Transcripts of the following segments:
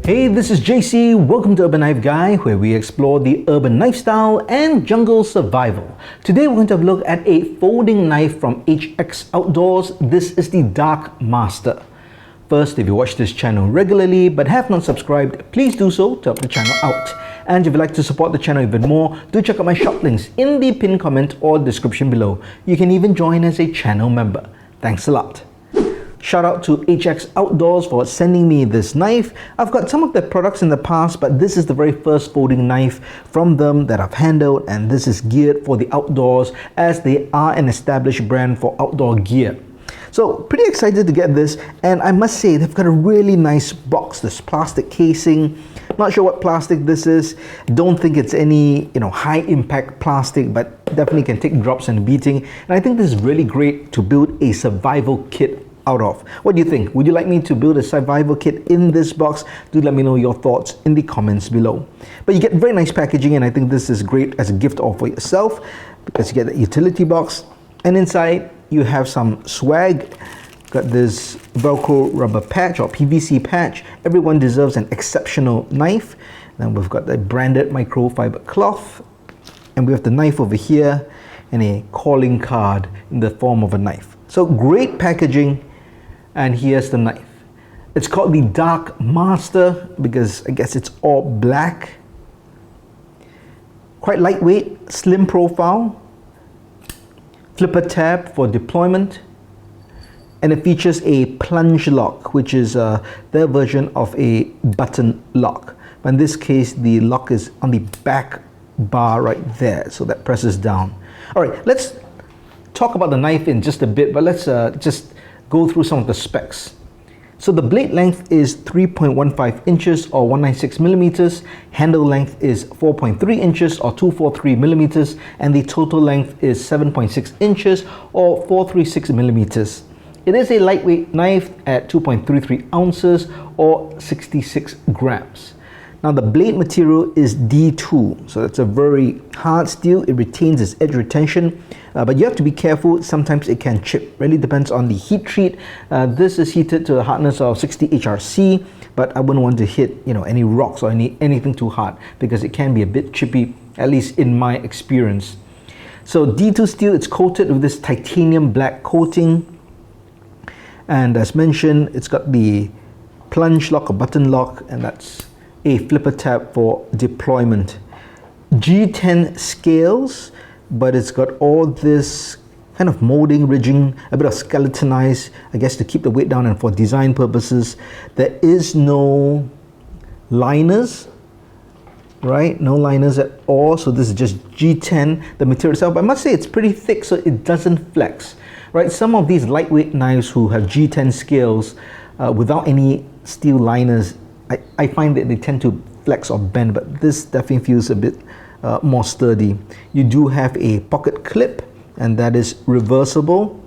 Hey, this is JC. Welcome to Urban Knife Guy, where we explore the urban lifestyle and jungle survival. Today we're going to have a look at a folding knife from HX Outdoors. This is the Dark Master. First, if you watch this channel regularly but have not subscribed, please do so to help the channel out. And if you'd like to support the channel even more, do check out my shop links in the pinned comment or description below. You can even join as a channel member. Thanks a lot. Shout out to HX Outdoors for sending me this knife. I've got some of their products in the past, but this is the very first folding knife from them that I've handled, and this is geared for the outdoors as they are an established brand for outdoor gear. So pretty excited to get this, and I must say they've got a really nice box, this plastic casing. Not sure what plastic this is. Don't think it's any high impact plastic, but definitely can take drops and beating. And I think this is really great to build a survival kit out of. What do you think? Would you like me to build a survival kit in this box? Do let me know your thoughts in the comments below. But you get very nice packaging, and I think this is great as a gift or for yourself because you get the utility box, and inside you have some swag. Got this Velcro rubber patch or PVC patch. Everyone deserves an exceptional knife. Then we've got the branded microfiber cloth, and we have the knife over here and a calling card in the form of a knife. So great packaging. And here's the knife. It's called the Dark Master because I guess it's all black. Quite lightweight, slim profile, flipper tab for deployment, and it features a plunge lock, which is their version of a button lock. But in this case, the lock is on the back bar right there, so that presses down. All right, let's talk about the knife in just a bit, but let's just go through some of the specs. So the blade length is 3.15 inches or 196 millimeters, handle length is 4.3 inches or 243 millimeters, and the total length is 7.6 inches or 436 millimeters. It is a lightweight knife at 2.33 ounces or 66 grams. Now the blade material is D2, so it's a very hard steel. It retains its edge retention, but you have to be careful. Sometimes it can chip. Really depends on the heat treat. This is heated to a hardness of 60 HRC, but I wouldn't want to hit any rocks or anything too hard because it can be a bit chippy, at least in my experience. So D2 steel, it's coated with this titanium black coating, and as mentioned, it's got the plunge lock or button lock, and that's a flipper tab for deployment. G10 scales, but it's got all this kind of molding, ridging, a bit of skeletonized, I guess, to keep the weight down and for design purposes. There is no liners, right? No liners at all. So this is just G10, the material itself. But I must say it's pretty thick, so it doesn't flex, right? Some of these lightweight knives who have G10 scales without any steel liners, I find that they tend to flex or bend, but this definitely feels a bit more sturdy. You do have a pocket clip, and that is reversible.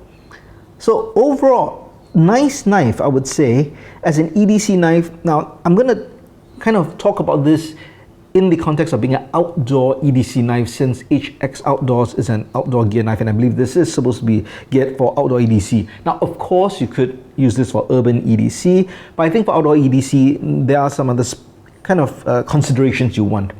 So overall, nice knife, I would say, as an EDC knife. Now, I'm going to kind of talk about this in the context of being an outdoor EDC knife, since HX Outdoors is an outdoor gear knife, and I believe this is supposed to be geared for outdoor EDC. Now, of course, you could use this for urban EDC, but I think for outdoor EDC, there are some other kind of considerations you want.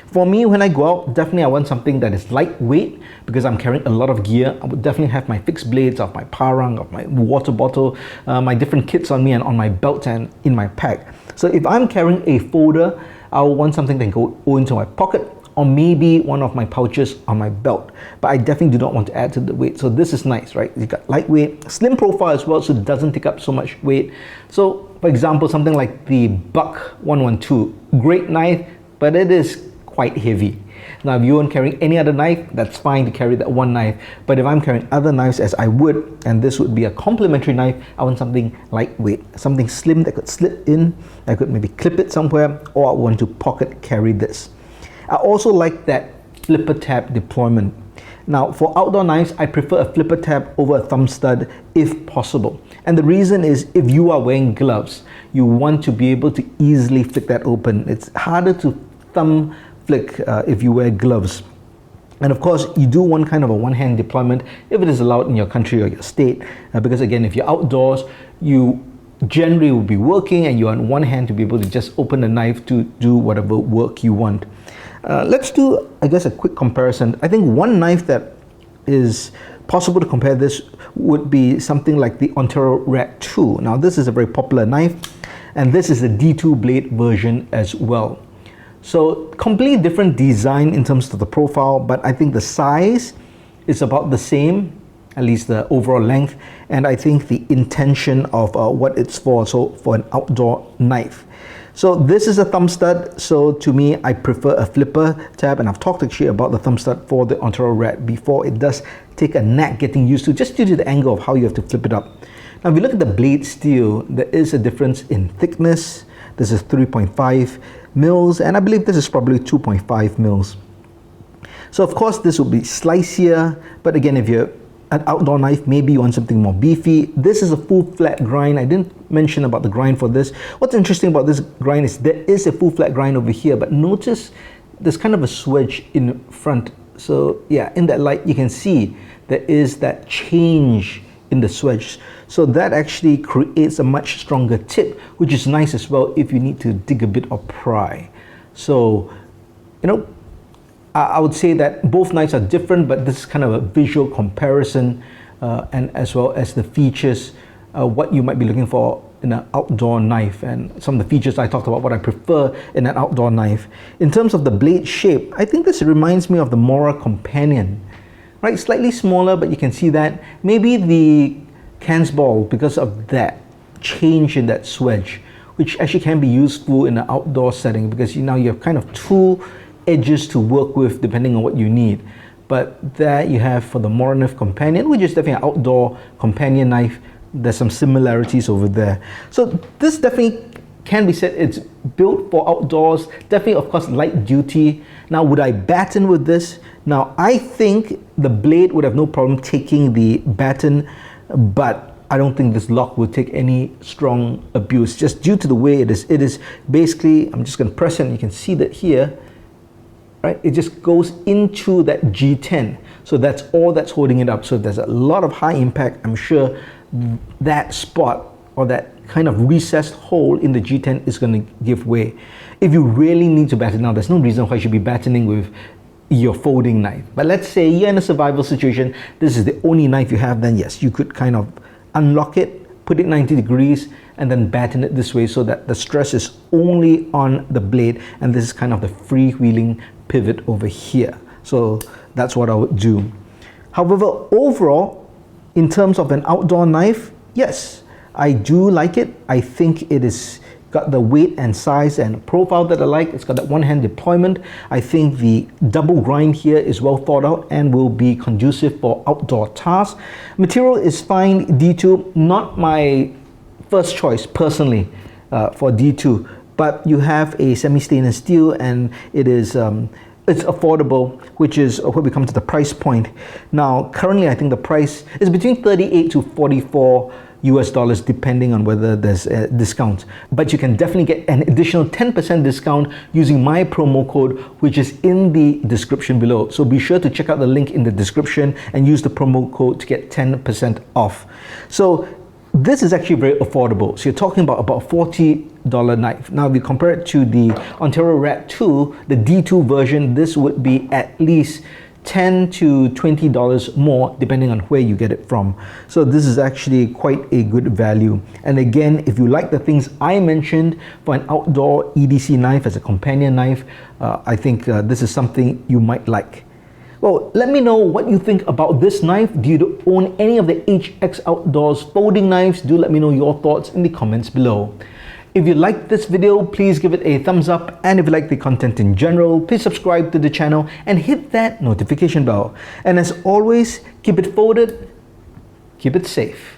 For me, when I go out, definitely I want something that is lightweight because I'm carrying a lot of gear. I would definitely have my fixed blades of my parang, of my water bottle, my different kits on me and on my belt and in my pack. So if I'm carrying a folder, I'll want something that can go into my pocket or maybe one of my pouches on my belt. But I definitely do not want to add to the weight. So this is nice, right? You got lightweight, slim profile as well, so it doesn't take up so much weight. So for example, something like the Buck 112, great knife, but it is quite heavy. Now if you aren't carrying any other knife, that's fine to carry that one knife. But if I'm carrying other knives, as I would, and this would be a complementary knife, I want something lightweight, something slim that could slip in. I could maybe clip it somewhere, or I want to pocket carry this. I also like that flipper tab deployment. Now for outdoor knives, I prefer a flipper tab over a thumb stud if possible. And the reason is, if you are wearing gloves, you want to be able to easily flick that open. It's harder to thumb flick if you wear gloves. And of course, you do want kind of a one-hand deployment if it is allowed in your country or your state, because again, if you're outdoors, you generally will be working, and you're on one hand to be able to just open the knife to do whatever work you want. Let's do, I guess, a quick comparison. I think one knife that is possible to compare this would be something like the Ontario Red 2. Now this is a very popular knife, and this is the D2 blade version as well. So completely different design in terms of the profile, but I think the size is about the same, at least the overall length, and I think the intention of what it's for, so for an outdoor knife. So this is a thumb stud, so to me I prefer a flipper tab, and I've talked actually about the thumb stud for the Ontario Red before. It does take a knack getting used to, just due to the angle of how you have to flip it up. Now if you look at the blade steel, there is a difference in thickness. This is 3.5 mils, and I believe this is probably 2.5 mils. So of course this will be slicier, but again, if you're an outdoor knife, maybe you want something more beefy. This is a full flat grind. I didn't mention about the grind for this. What's interesting about this grind is there is a full flat grind over here, but notice there's kind of a swedge in front. So yeah, in that light you can see there is that change in the swedge. So that actually creates a much stronger tip, which is nice as well if you need to dig a bit or pry. So, you know, I would say that both knives are different, but this is kind of a visual comparison, and as well as the features, what you might be looking for in an outdoor knife, and some of the features I talked about, what I prefer in an outdoor knife. In terms of the blade shape, I think this reminds me of the Mora Companion, right? Slightly smaller, but you can see that. Maybe the Cans Ball, because of that change in that swedge, which actually can be useful in an outdoor setting, because now you have kind of two edges to work with depending on what you need. But there you have for the Mora Companion, which is definitely an outdoor companion knife. There's some similarities over there. So this definitely can be said it's built for outdoors, definitely of course light duty. Now would I batten with this? Now I think the blade would have no problem taking the batten, but I don't think this lock will take any strong abuse, just due to the way it is. It is basically, I'm just going to press it and you can see that here, right? It just goes into that G10. So that's all that's holding it up. So if there's a lot of high impact, I'm sure that spot or that kind of recessed hole in the G10 is going to give way. If you really need to batten, now there's no reason why you should be battening with your folding knife. But let's say you're in a survival situation, this is the only knife you have, then yes, you could kind of unlock it, put it 90 degrees, and then batten it this way so that the stress is only on the blade, and this is kind of the freewheeling pivot over here. So that's what I would do. However, overall, in terms of an outdoor knife, yes, I do like it. I think it is got the weight and size and profile that I like. It's got that one-hand deployment. I think the double grind here is well thought out and will be conducive for outdoor tasks. Material is fine, D2, not my first choice personally for D2, but you have a semi-stainless steel, and it is it's affordable, which is where we come to the price point. Now, currently I think the price is between 38 to 44 US dollars, depending on whether there's a discount. But you can definitely get an additional 10% discount using my promo code, which is in the description below. So be sure to check out the link in the description and use the promo code to get 10% off. So this is actually very affordable. So you're talking about $40 knife. Now if you compare it to the Ontario Red 2, the D2 version, this would be at least $10 to $20 more depending on where you get it from. So this is actually quite a good value. And again, if you like the things I mentioned for an outdoor EDC knife as a companion knife, I think this is something you might like. Well, let me know what you think about this knife. Do you own any of the HX Outdoors folding knives? Do let me know your thoughts in the comments below. If you liked this video, please give it a thumbs up, and if you like the content in general, please subscribe to the channel and hit that notification bell. And as always, keep it folded, keep it safe.